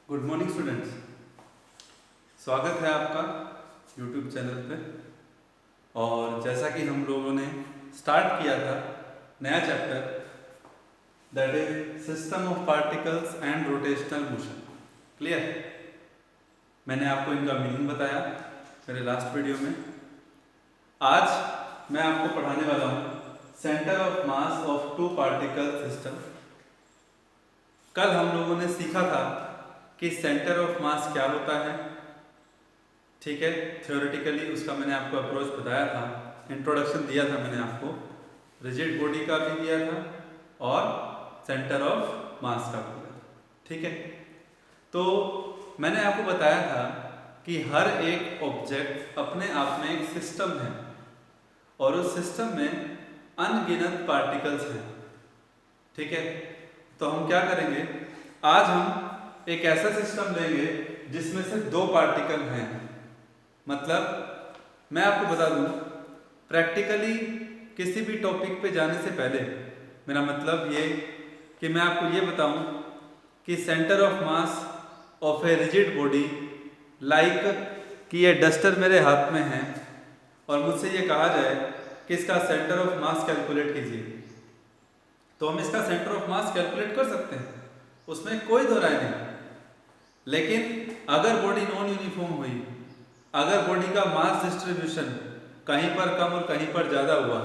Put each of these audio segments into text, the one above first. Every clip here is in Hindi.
Good morning students. स्वागत है आपका यूट्यूब चैनल पे। और जैसा कि हम लोगों ने स्टार्ट किया था नया chapter that is system of particles and rotational motion. Clear? मैंने आपको इनका मीनिंग बताया मेरे लास्ट वीडियो में। आज मैं आपको पढ़ाने वाला हूँ centre of mass of two particle system. कल हम लोगों ने सीखा था कि सेंटर ऑफ मास क्या होता है, ठीक है। थ्योरेटिकली उसका मैंने आपको अप्रोच बताया था, इंट्रोडक्शन दिया था मैंने आपको, रिजिड बॉडी का भी दिया था और सेंटर ऑफ मास का भी दिया था, ठीक है। तो मैंने आपको बताया था कि हर एक ऑब्जेक्ट अपने आप में एक सिस्टम है और उस सिस्टम में अनगिनत पार्टिकल्स हैं, ठीक है। तो हम क्या करेंगे, आज हम एक ऐसा सिस्टम लेंगे जिसमें से दो पार्टिकल हैं। मतलब मैं आपको बता दूं, प्रैक्टिकली किसी भी टॉपिक पे जाने से पहले मेरा मतलब ये कि मैं आपको ये बताऊं कि centre of mass of a rigid body like कि ये डस्टर मेरे हाथ में है और मुझसे ये कहा जाए कि इसका सेंटर ऑफ मास कैलकुलेट कीजिए, तो हम इसका सेंटर ऑफ मास कैलकुलेट कर सकते हैं, उसमें कोई दो राय नहीं। लेकिन अगर बॉडी नॉन यूनिफॉर्म हुई, अगर बॉडी का मास डिस्ट्रीब्यूशन कहीं पर कम और कहीं पर ज़्यादा हुआ,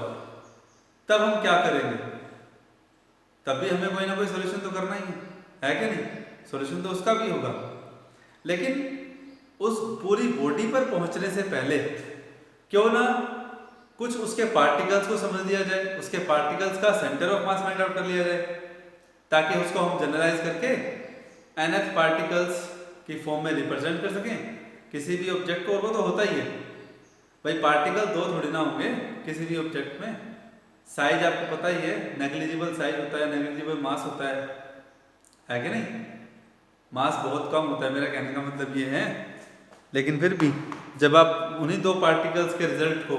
तब हम क्या करेंगे? तब भी हमें कोई ना कोई सोल्यूशन तो करना ही है कि नहीं? सोल्यूशन तो उसका भी होगा, लेकिन उस पूरी बॉडी पर पहुंचने से पहले क्यों ना कुछ उसके पार्टिकल्स को समझ लिया जाए, उसके पार्टिकल्स का centre of mass find out कर लिया जाए, ताकि उसको हम जनरलाइज करके nth पार्टिकल्स की फॉर्म में रिप्रेजेंट कर सकें किसी भी ऑब्जेक्ट को। और वो तो होता ही है भाई, पार्टिकल दो थोड़ी ना होंगे किसी भी ऑब्जेक्ट में। साइज आपको पता ही है, नेग्लिजिबल साइज होता है, नेग्लिजिबल मास होता है कि नहीं? मास बहुत कम होता है, मेरा कहने का मतलब ये है। लेकिन फिर भी जब आप उन्हीं दो पार्टिकल्स के रिजल्ट को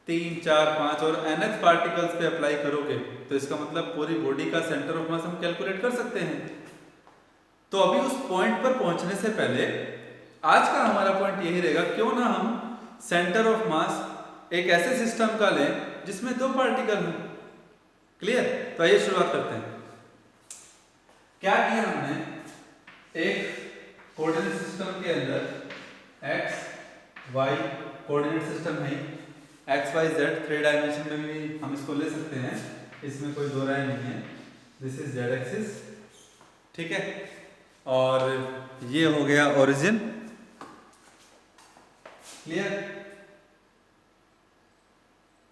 3, 4, 5 और nth पार्टिकल्स पे अप्लाई करोगे तो इसका मतलब पूरी बॉडी का सेंटर ऑफ मास हम कैलकुलेट कर सकते हैं। तो अभी उस पॉइंट पर पहुंचने से पहले आज का हमारा पॉइंट यही रहेगा, क्यों ना हम सेंटर ऑफ मास एक ऐसे सिस्टम का लें जिसमें दो पार्टिकल हों। क्लियर? तो आइए शुरुआत करते हैं। क्या किया हमने, एक कोऑर्डिनेट सिस्टम के अंदर x y कोऑर्डिनेट सिस्टम है, x y z 3 डायमेंशन में भी हम इसको ले सकते हैं, इसमें कोई दो राय नहीं है। दिस इज z एक्सिस, ठीक है। और ये हो गया ओरिजिन। क्लियर?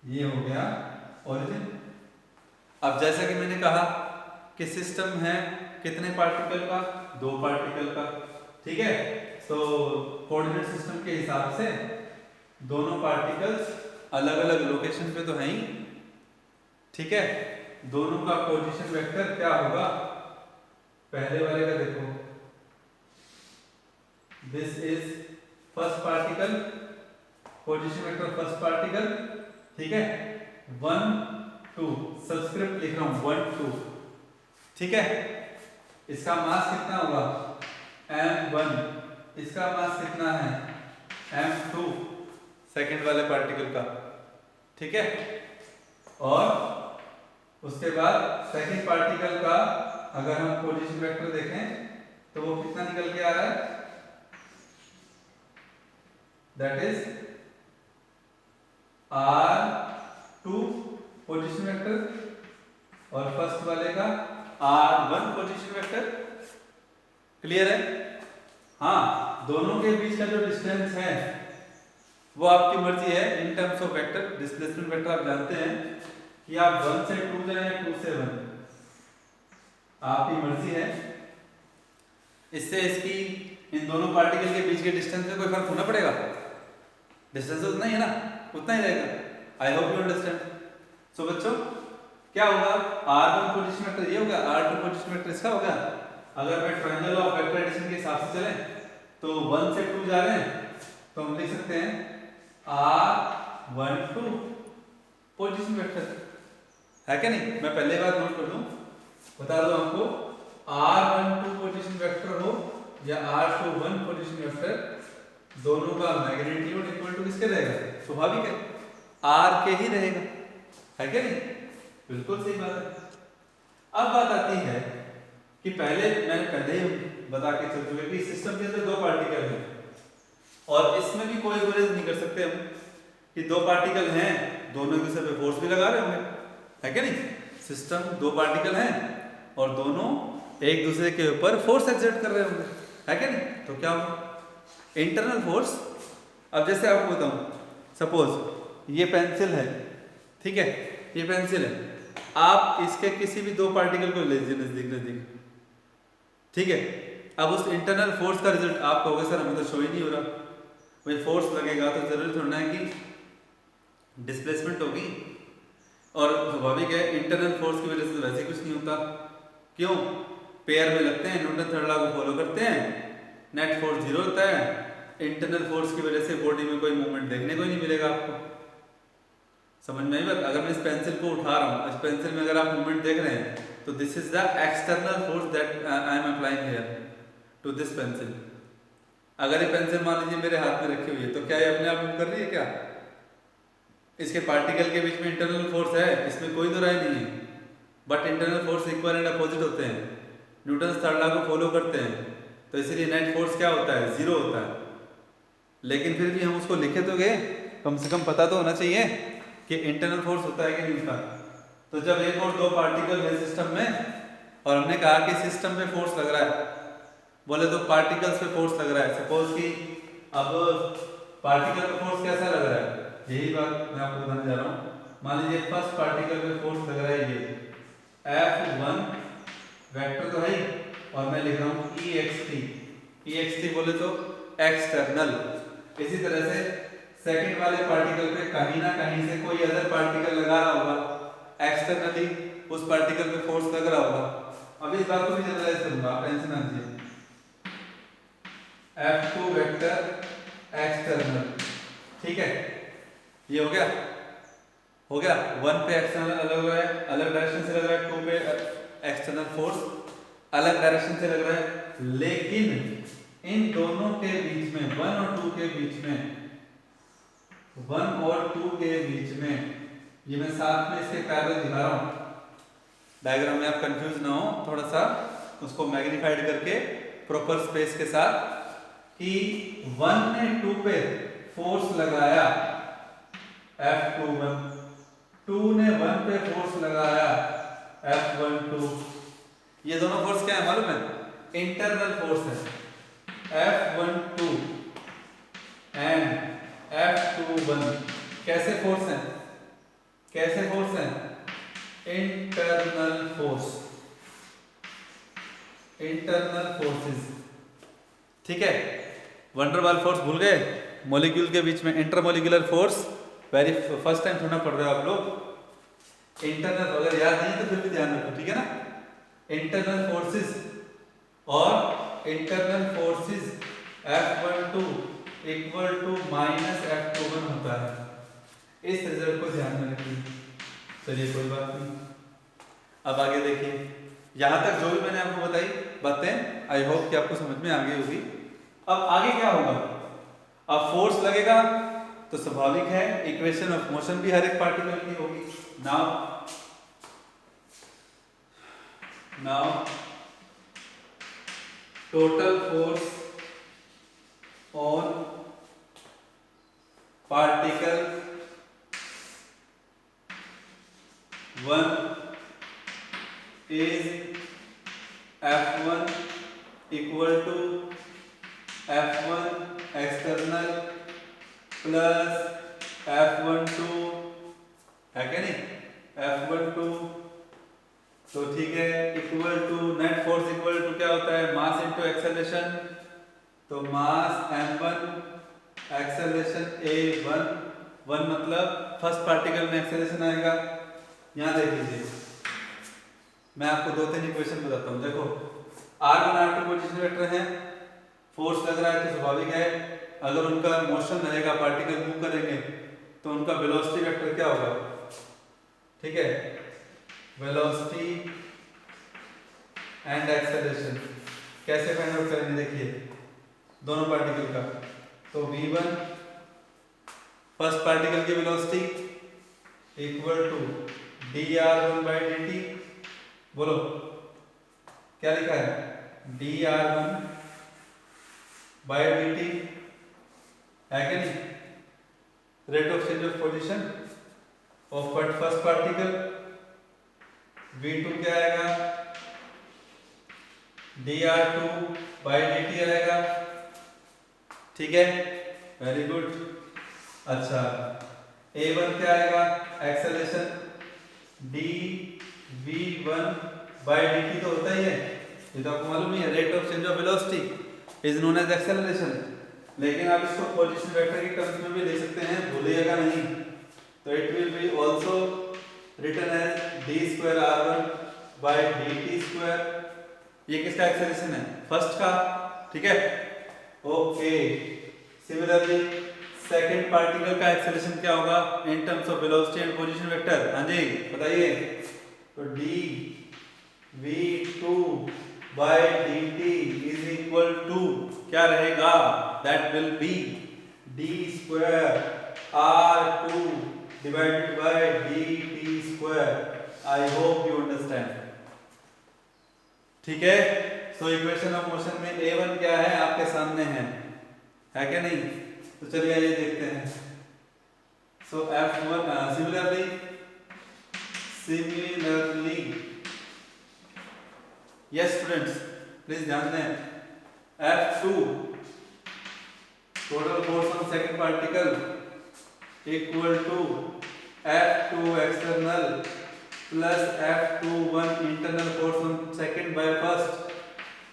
ये हो गया ओरिजिन। अब जैसा कि मैंने कहा कि सिस्टम है कितने पार्टिकल का? दो पार्टिकल का, ठीक है। तो कोऑर्डिनेट सिस्टम के हिसाब से दोनों पार्टिकल्स अलग अलग लोकेशन पे तो हैं ही, ठीक है। दोनों का पोजीशन वेक्टर क्या होगा? पहले वाले का देखो, this is first particle, position vector first particle, ठीक है। 1 2 सबस्क्रिप्ट लिख रहा हूं, 1 2, ठीक है। इसका मास कितना होगा? m1। इसका मास कितना है? m2, सेकंड वाले पार्टिकल का, ठीक है। और उसके बाद सेकंड पार्टिकल का अगर हम पोजीशन वेक्टर देखें तो वो कितना निकल के आ रहा है? That is r2 position vector और फर्स्ट वाले का r1 पोजीशन वेक्टर। क्लियर है? हाँ, दोनों के बीच का जो डिस्टेंस है वो आपकी मर्जी है इन terms of vector. Displacement vector आप जानते हैं कि आप 1 से 2 जाए या 2 से 1, आपकी मर्जी है। इससे इसकी इन दोनों पार्टिकल के बीच के डिस्टेंस में कोई फर्क होना पड़ेगा? डिस्टेंस उतना ही है ना, उतना ही रहेगा। I hope you understand. So बच्चों क्या होगा? r1 पोजीशन वेक्टर ये होगा, r2 पोजीशन वेक्टर इसका होगा। अगर मैं ट्रायंगल ऑफ वेक्टर एडिशन के हिसाब से चलें तो 1 से 2 जा रहे हैं तो हम लिख सकते हैं r12 पोजीशन वेक्टर, है क्या नहीं? मैं पहले बात नोट कर दूं, बता दूं आपको, r12 पोजीशन वेक्टर हो या r21 पोजीशन वेक्टर दोनों का मैग्नीट्यूड इक्वल टू किसके रहेगा? स्वाभाविक है r के ही रहेगा, है क्या नहीं? बिल्कुल सही बात है। अब बात आती है कि मैंने पहले ही बता के चल चुके कि सिस्टम के अंदर दो पार्टिकल हैं और इसमें भी कोई गुरेज नहीं कर सकते हम कि दो पार्टिकल हैं, दोनों एक दूसरे पे फोर्स भी लगा रहे होंगे, है क्या नहीं? सिस्टम दो पार्टिकल हैं और दोनों एक दूसरे के ऊपर फोर्स एक्सर्ट कर रहे होंगे, है क्या नहीं? तो क्या होगा? Internal force. अब जैसे आपको बताऊं, सपोज ये पेंसिल है, ठीक है, ये पेंसिल है, आप इसके किसी भी दो पार्टिकल को ले लीजिए नजदीक, ठीक है। अब उस इंटरनल फोर्स का रिजल्ट आप कहोगे सर हमें तो शो ही नहीं हो रहा, भाई फोर्स लगेगा तो जरूरी थोड़ा है कि डिस्प्लेसमेंट होगी, और स्वाभाविक है इंटरनल फोर्स की वजह से वैसे कुछ नहीं होता। क्यों? पेयर में लगते हैं, न्यूटन थर्ड लॉ को फॉलो करते हैं, नेट फोर्स जीरो होता है, इंटरनल फोर्स की वजह से बॉडी में कोई मूवमेंट देखने को ही नहीं मिलेगा आपको। समझ में आई बात? अगर मैं इस पेंसिल को उठा रहा हूँ, इस पेंसिल में अगर आप मूवमेंट देख रहे हैं तो this is the external force that I am applying here to this pencil. अगर ये पेंसिल मान लीजिए मेरे हाथ में रखी हुई है तो क्या ये अपने आप मूव कर रही है क्या? इसके पार्टिकल के बीच में इंटरनल फोर्स है, इसमें कोई दो राय नहीं है, but internal force equal and opposite होते हैं, न्यूटन थर्ड लॉ को फॉलो करते हैं, तो इसलिए नेट फोर्स क्या होता है? जीरो होता है। लेकिन फिर भी हम उसको लिखे तो गए, कम से कम पता तो होना चाहिए कि इंटरनल फोर्स होता है कि नहीं होता। तो जब एक और दो पार्टिकल है सिस्टम में और हमने कहा कि सिस्टम पे फोर्स लग रहा है, बोले तो पार्टिकल्स पे फोर्स लग रहा है, सपोज कि अब पार्टिकल पे फोर्स कैसा लग रहा है, यही बात मैं आपको बताने जा रहा हूँ। मान लीजिए फर्स्ट पार्टिकल पे फोर्स लग रहा है ये F1 वेक्टर तो है ही, और मैं लिख रहा हूँ EXT बोले तो एक्सटर्नल। इसी तरह से सेकंड वाले पार्टिकल पे कहीं ना कहीं से कोई अदर पार्टिकल लगा रहा होगा, एक्सटर्नली उस पार्टिकल पे फोर्स लग रहा होगा। अब इस बात को भी जनरलाइज करूंगा, आप टेंशन ना लीजिए। F2 वेक्टर एक्सटर्नल, ठीक है, ये हो गया 1 पे एक्सटर्नल अलग हो रहा है, अलग डायरेक्शन से लग रहा है, 2 पे एक्सटर्नल फोर्स अलग डायरेक्शन से लग रहा है, लेकिन इन दोनों के बीच में 1 और 2 के बीच में, 1 और 2 के बीच में, ये मैं साथ में इसके पैरेलल दिखा रहा हूं डायग्राम में, आप कंफ्यूज ना हो, थोड़ा सा उसको मैग्नीफाइड करके प्रॉपर स्पेस के साथ, कि 1 ने 2 पे फोर्स लगाया F21, 2 ने 1 पे फोर्स लगाया F12, ये दोनों फोर्स क्या है मालूम है? इंटरनल फोर्स है। F12 एंड F21 कैसे फोर्स हैं? इंटरनल फोर्सेस, ठीक है। वंडरवाल फोर्स भूल गए? मॉलिक्यूल के बीच में intermolecular force, very first time थोड़ा पढ़ रहे हो आप लोग। इंटरनल अगर याद नहीं तो फिर भी ध्यान रखो, ठीक है ना? इंटरनल फोर्सेस और internal forces F12 equal to minus F21 होता है। इस रिजल्ट को ध्यान में रखिए। चलिए कोई बात नहीं, अब आगे देखिए। यहां तक जो भी मैंने आपको बताई बातें, आई होप कि आपको समझ में आ गई होगी। अब आगे क्या होगा? अब फोर्स लगेगा तो स्वाभाविक है इक्वेशन ऑफ मोशन भी हर एक पार्टिकल की होगी। Now total force on particle 1 is F1 equal to F1 external plus F12, है क्या नहीं? F12 तो ठीक है, equal to net force equal to क्या होता है? मास इनटू एक्सेलरेशन, तो मास m1 एक्सेलरेशन a1, 1 मतलब फर्स्ट पार्टिकल में एक्सेलरेशन आएगा। यहाँ देख लीजिए, मैं आपको 2-3 इक्वेशन बताता हूँ। देखो r1 r2 पोजीशन वेक्टर है, फोर्स लग रहा है तो स्वाभाविक है अगर उनका मोशन रहेगा, पार्टिकल मूव करेंगे तो उनका वेलोसिटी वेक्टर क्या होगा? ठीक है, वेलोसिटी एंड एक्सेलरेशन, कैसे फाइंड आउट करेंगे, देखिए दोनों पार्टिकल का। तो v1 फर्स्ट पार्टिकल की वेलोसिटी इक्वल टू dr1/dt। बोलो क्या लिखा है, dr1/dt है कि नहीं, rate of change of position of first particle. v2 क्या आएगा, dr2/dt आएगा, ठीक है, वेरी गुड। अच्छा a1 क्या आएगा, एक्सेलरेशन dv1/dt तो होता ही है, ये तो आपको मालूम ही है, rate of change of velocity is known as acceleration. लेकिन आप इसको पोजीशन वेक्टर के टर्म्स में भी ले सकते हैं, भूलिएगा नहीं। तो it will be also written as d2r1/dt²। ये किसका एक्सेलरेशन है, फर्स्ट का, ठीक है, ओके। सिमिलरली सेकंड पार्टिकल का एक्सेलरेशन क्या होगा in terms of velocity and position vector, हाँ जी बताइए। तो dv2/dt इज इक्वल टू क्या रहेगा, that will be d²r2/dt²। I hope you understand, ठीक है। सो इक्वेशन ऑफ मोशन में a1 क्या है आपके सामने है क्या नहीं, तो चलिए आइए देखते हैं। So f1 similarly yes students please ध्यान दें, f2 total force on second particle equal to f2 external plus f21 internal force on second by first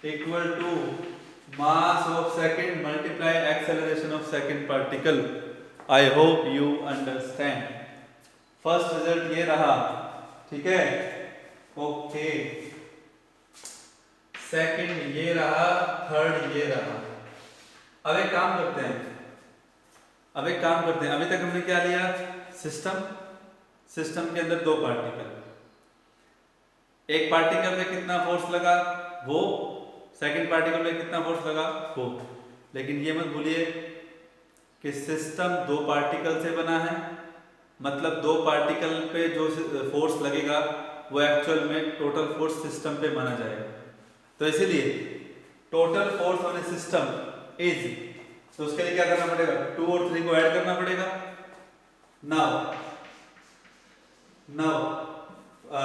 equal to mass of second multiply acceleration of second particle. I hope you understand. First result ये रहा, ठीक है, ओके। सेकंड ये रहा, थर्ड ये रहा। अब एक काम करते हैं, अभी तक हमने क्या लिया, सिस्टम के अंदर दो पार्टिकल, एक पार्टिकल में कितना फोर्स लगा वो, सेकंड पार्टिकल में कितना फोर्स लगा वो। लेकिन ये मत भूलिए कि सिस्टम दो पार्टिकल से बना है, मतलब दो पार्टिकल पे जो फोर्स लगेगा वो एक्चुअल में टोटल फोर्स सिस्टम पे माना जाएगा। तो इसीलिए total force on A system is, तो उसके लिए क्या करना पड़ेगा, 2 और 3 को ऐड करना पड़ेगा। नाउ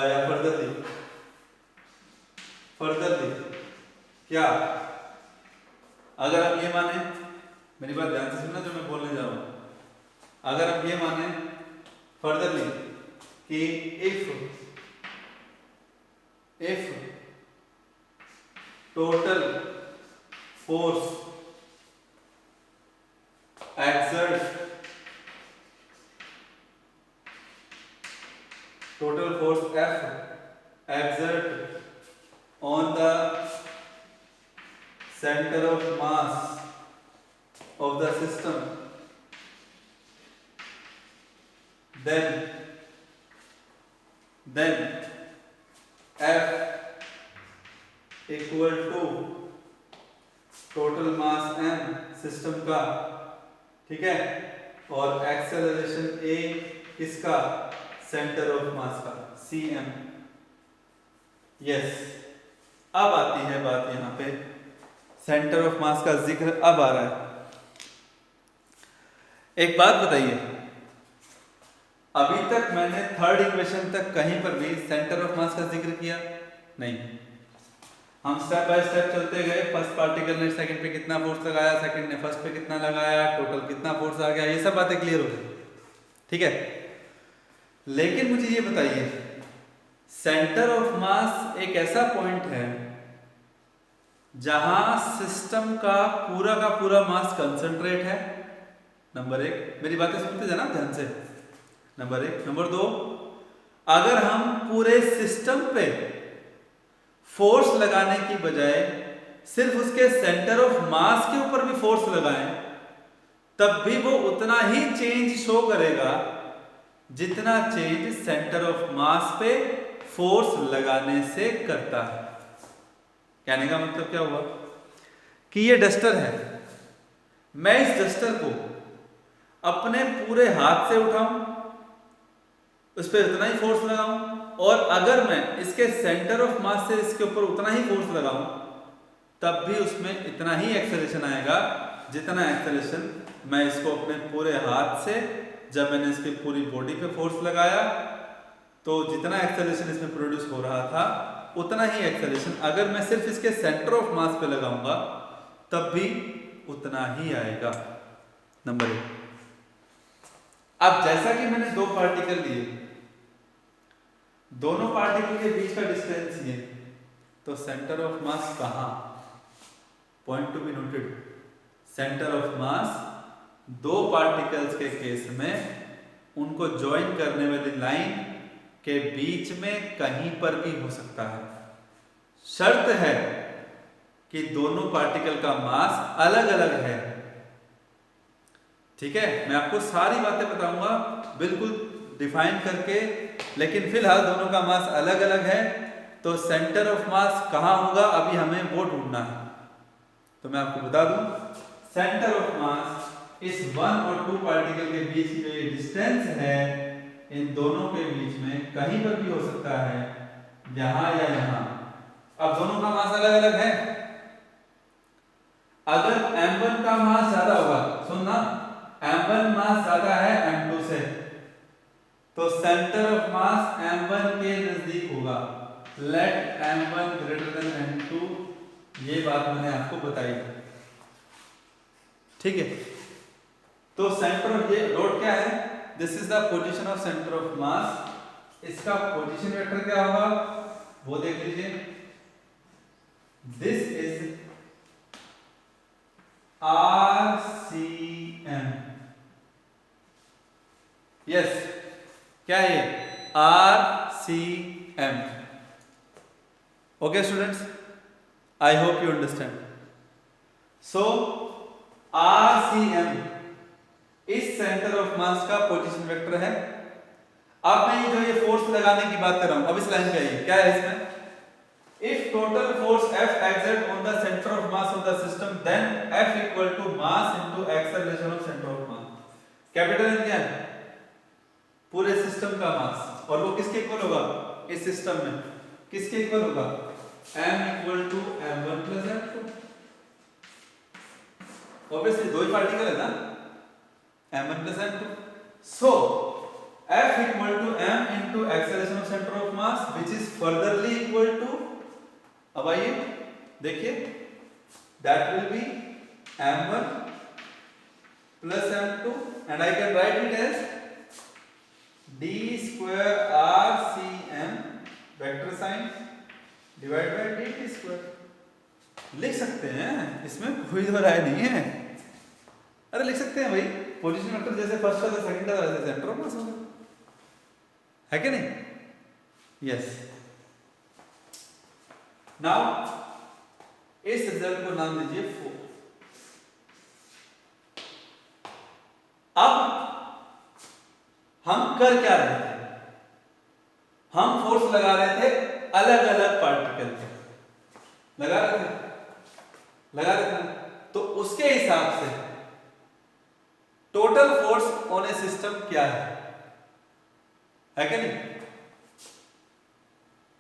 या फर्दरली क्या, अगर हम ये माने, मेरी बात ध्यान से सुनना जो मैं बोलने जा रहा हूं, अगर हम ये माने फर्दरली कि if total force exert F exert on the center of mass of the system, then F equal to total mass m system का, ठीक है, और एक्सेलरेशन a किसका, सेंटर ऑफ मास का, cm। यस, अब आती है बात, यहां पे सेंटर ऑफ मास का जिक्र अब आ रहा है। एक बात बताइए, अभी तक मैंने थर्ड इक्वेशन तक कहीं पर भी सेंटर ऑफ मास का जिक्र किया नहीं। हम स्टेप बाय स्टेप चलते गए, फर्स्ट पार्टिकल ने सेकंड पे कितना फोर्स लगाया, सेकंड ने फर्स्ट पे कितना लगाया, टोटल कितना फोर्स आ गया, ये सब बातें क्लियर हो गई, ठीक है। लेकिन मुझे ये बताइए, सेंटर ऑफ मास एक ऐसा पॉइंट है जहां सिस्टम का पूरा मास कंसंट्रेट है, नंबर एक, मेरी बातें सुनते जाना ध्यान से, नंबर एक। नंबर दो, अगर हम पूरे सिस्टम पे फोर्स लगाने की बजाय सिर्फ उसके सेंटर ऑफ मास के ऊपर भी फोर्स लगाएं, तब भी वो उतना ही चेंज शो करेगा जितना चेंज सेंटर ऑफ मास पे फोर्स लगाने से करता है। कहने का मतलब क्या हुआ कि ये डस्टर है, मैं इस डस्टर को अपने पूरे हाथ से उठाऊं, उस पर उतना ही फोर्स लगाऊं, और अगर मैं इसके सेंटर ऑफ मास से इसके ऊपर उतना ही फोर्स लगाऊं तब भी उसमें इतना ही एक्सेलरेशन आएगा जितना एक्सेलरेशन मैं इसको अपने पूरे हाथ से, जब मैंने इसकी पूरी बॉडी पे फोर्स लगाया तो जितना एक्सेलरेशन इसमें प्रोड्यूस हो रहा था उतना ही एक्सेलरेशन अगर मैं सिर्फ इसके सेंटर ऑफ मास पे लगाऊंगा तब भी उतना ही आएगा। नंबर 1। अब जैसा कि मैंने दो पार्टिकल लिए, दोनों पार्टिकल के बीच का डिस्टेंस ये, तो सेंटर ऑफ मास कहां, point to be noted, centre of मास दो पार्टिकल्स के केस में उनको ज्वाइन करने वाली लाइन के बीच में कहीं पर भी हो सकता है। शर्त है कि दोनों पार्टिकल का मास अलग अलग है। ठीक है, मैं आपको सारी बातें बताऊंगा बिल्कुल डिफाइन करके, लेकिन फिलहाल दोनों का मास अलग अलग है, तो सेंटर ऑफ मास कहां होगा अभी हमें वो ढूंढना है। तो मैं आपको बता दूं, सेंटर ऑफ मास इस 1 और 2 पार्टिकल के बीच की जो ये डिस्टेंस है, इन दोनों के बीच में कहीं पर भी हो सकता है, यहां या यहां। अब दोनों का मास अलग अलग है, अगर m1 का मास ज्यादा होगा, सुनना, m1 मास ज्यादा है m2 से, तो सेंटर ऑफ मास m1 के नजदीक होगा। Late m1 greater than m2, ये बात मैंने आपको बताई। ठीक है, तो सेंटर ऑफ, ये डॉट क्या है, this is the position of centre of मास। इसका पोजीशन वेक्टर क्या होगा वो देख लीजिए, दिस इज RCM। यस, क्या है ये, RCM। Okay students, I hope you understand. So RCM इस सेंटर ऑफ मास का पोजीशन वेक्टर है। अब मैं जो ये फोर्स लगाने की बात कर रहा हूं, अब इस लाइन का ये क्या है, इसमें if total force F exert on the center of mass of the system, then F equal to mass into acceleration of center of mass। Capital N क्या है, पूरे सिस्टम का मास, और वो किसके इक्वल होगा, इस सिस्टम में किसके इक्वल होगा, m equal to m1 plus m2। Obviously दो ही पार्टिकल है ना, m1 plus m2। So F equal to m into acceleration of center of mass which is furtherly equal to, अब आइए देखिए, that will be m1 plus m2 and I can write it as d square RCM vector sign divided by dt square। लिख सकते हैं, इसमें कोई दो राय नहीं है। अरे लिख सकते हैं भाई, पोजीशन वेक्टर जैसे फर्स्ट का सेकंड का वैसे सेंटर ऑफ मास होगा, है कि नहीं। यस, नाउ इस रिजल्ट को नाम दीजिए फोर्स। अब हम कर क्या रहे थे, हम फोर्स लगा रहे थे अलग अलग पार्टिकल पे, लगा रहे थे, तो उसके हिसाब से total force on A system क्या है कि नहीं।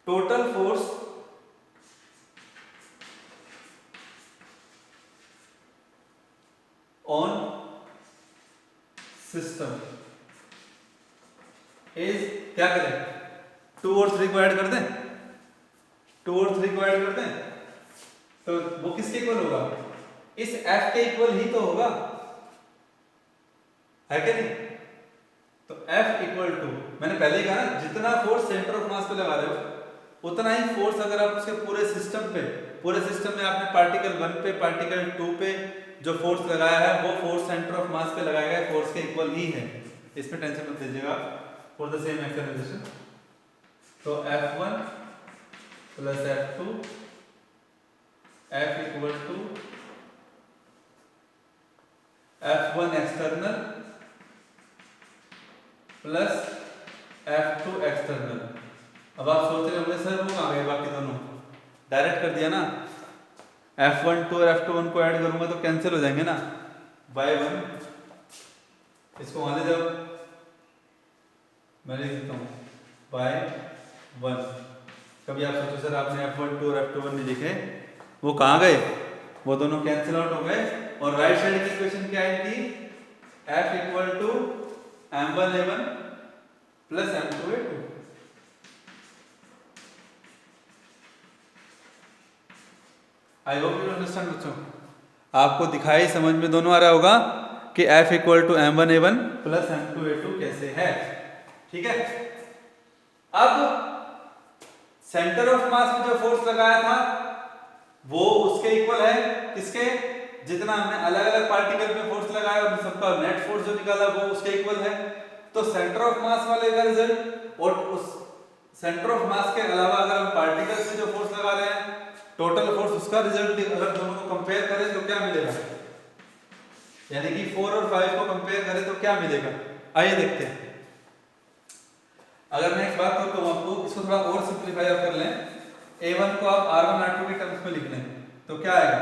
Total force on system is, क्या करें, 2 और 3 को ऐड कर दें, 2 और 3 को ऐड कर दें, तो वो किसके इक्वल होगा, इस F के इक्वल ही तो होगा, है कि नहीं। तो F इक्वल टू, मैंने पहले ही कहा ना, जितना फोर्स सेंटर ऑफ मास पे लगा रहे हो उतना ही फोर्स अगर आप उसके पूरे सिस्टम पे, पूरे सिस्टम में आपने पार्टिकल 1 पे, पार्टिकल 2 पे जो फोर्स लगाया है वो फोर्स सेंटर ऑफ मास पे लगाया गया फोर्स के इक्वल ही है, इसमें टेंशन मत लीजिएगा, फॉर द सेम एक्सेलरेशन। तो F1 plus F2 F equal to F1 external plus F2 external. अब आप सोच रहे होंगे सर वो कहाँ गए बाकी दोनों, डायरेक्ट कर दिया ना, F12 और F21 को ऐड करूंगा तो कैंसिल हो जाएंगे ना, बाय 1, इसको वहां ले जाओ, मैं लिख देता हूँ बाय 1। कभी आप सोचो सर आपने F12 और F21 नहीं लिखे, वो कहाँ गए, वो दोनों कैंसिल आउट हो गए, और राइट साइड की इक्वेशन क्या आई थी, F equal to M1A1 plus M2A2। I hope you understand बच्चों, आपको दिखाई समझ में दोनों आ रहा होगा कि F equal to M1A1 plus M2A2 कैसे है, ठीक है। अब सेंटर ऑफ मास में जो फोर्स लगाया था वो उसके इक्वल है, किसके, जितना हमने अलग अलग पार्टिकल पे फोर्स लगाया और सबका नेट फोर्स जो निकाला वो उसके इक्वल है। तो सेंटर ऑफ मास वाले का रिजल्ट और उस सेंटर ऑफ मास के अलावा अगर हम पार्टिकल से जो फोर्स लगा रहे हैं टोटल फोर्स, उसका रिजल्ट अगर दोनों को कंपेयर करें तो क्या मिलेगा, यानी कि 4 और 5 को कंपेयर करें तो क्या मिलेगा, आइए देखते हैं। अगर मैं एक बात करता हूं आपको, इसको थोड़ा और सिंपलीफाई आप कर लें, A1 को आप R1 R2 के टर्म्स में लिख लें तो क्या आएगा,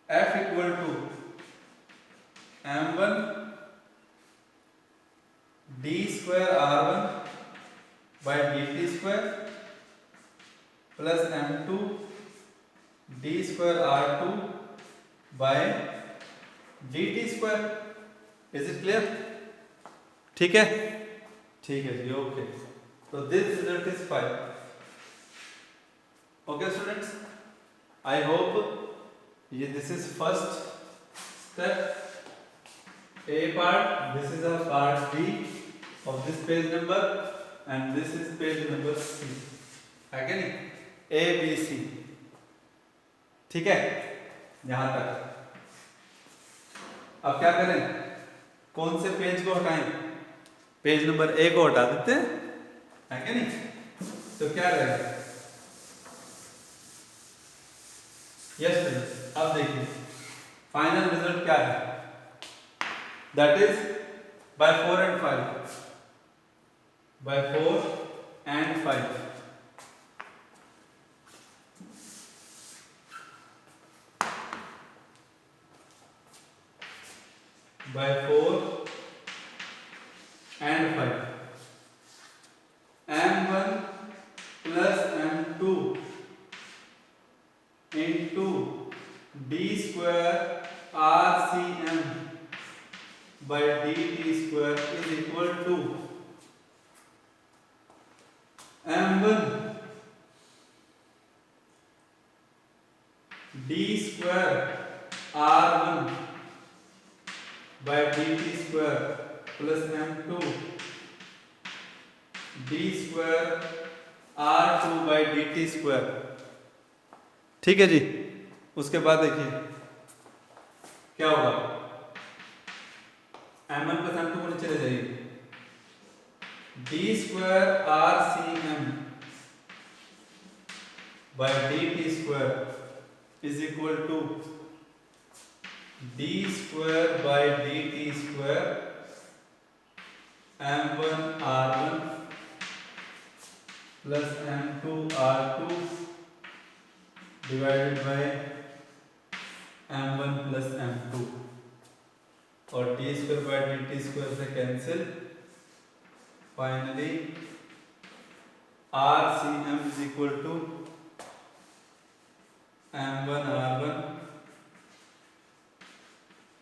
F equal to M1 d square R1 by dt square plus M2 d square R2 by dt square. Is it clear, ठीक है, ठीक है जी, ओके। तो this result is 5। Okay students, I hope ये this is first step A part, this is a part B of this page number and this is page number C, है क्या नहीं, A B C, ठीक है यहां तक। अब क्या करें, कौन से पेज को हटाएं, पेज नंबर A को हटा देते हैं, है क्या नहीं, तो क्या रहेगा, यस। अब देखिए फाइनल रिजल्ट क्या है, that is by 4 and 5, by 4 and 5, by 4 and 5, M1 plus M2 into d square RCM by dt square is equal to M1 d square R1 by dt square plus M2 d square R2 by dt square, ठीक है जी। उसके बाद देखिए क्या होगा, M1 प्लस M2 को नीचे ले जाइए, d square RCM by dt square is equal to d square by dt square M1 R1 plus M2 R2 divided by M1 plus M2, और d square by dt square से cancel, finally RCM is equal to M1 R1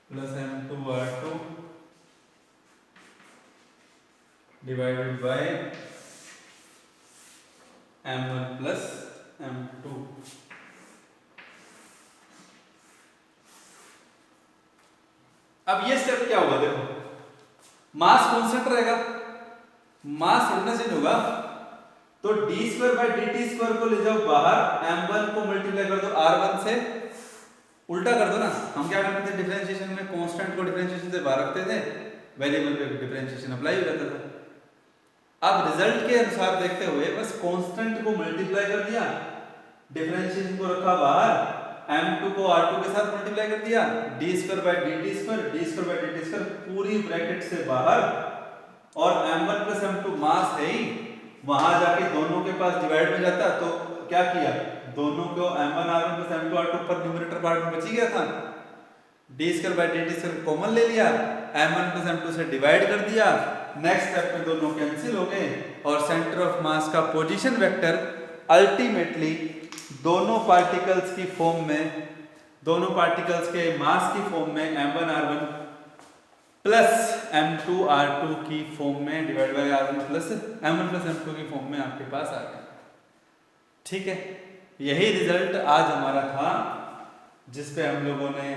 plus M2 R2 divided by M1 plus M2। अब ये स्टेप क्या होगा, देखो मास कांस्टेंट रहेगा, मास इतना चेंज होगा, तो d square by dt square को ले जाओ बाहर, M1 को मल्टीप्लाई कर दो R1 से, उल्टा कर दो ना। हम क्या करते थे डिफरेंशिएशन में, कांस्टेंट को डिफरेंशिएशन से बाहर रखते थे, वेरिएबल पे डिफरेंशिएशन अप्लाई हो जाता था। अब रिजल्ट के अनुसार देखते हुए बस कांस्टेंट को मल्टीप्लाई कर दिया, डिफरेंशिएशन को रखा बाहर, M2 को R2 के साथ मल्टीप्लाई कर दिया, d square by dt square, d square by dt square पूरी ब्रैकेट से बाहर, और M1 प्लस M2 मास है ही, वहां जाके दोनों के पास डिवाइड हो जाता, तो क्या किया, दोनों को m1r1 प्लस m2r2 पर न्यूमरेटर पार्ट में बच ही गया था, d2/dt2 कॉमन ले लिया, m1 प्लस m2 से डिवाइड कर दिया, नेक्स्ट स्टेप में दोनों कैंसिल हो गए और सेंटर ऑफ मास का पोजीशन वेक्टर अल्टीमेटली दोनों पार्टिकल्स की फॉर्म में, दोनों पार्टिकल्स के मास की फॉर्म में m1r1 प्लस m2r2 की फॉर्म में divide by r1 plus m1 plus m2 की फॉर्म में आपके पास आ गया। ठीक है, यही रिजल्ट आज हमारा था जिस पे हम लोगों ने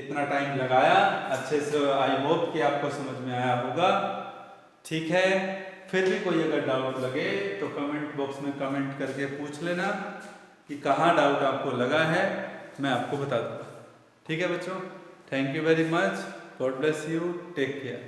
इतना टाइम लगाया। अच्छे से आई होप कि आपको समझ में आया होगा। ठीक है, फिर भी कोई अगर डाउट लगे तो कमेंट बॉक्स में कमेंट करके पूछ लेना कि कहाँ डाउट आपको लगा है, मैं आपको बता दूंगा। ठीक है बच्चों, thank you very much, God bless you, take care.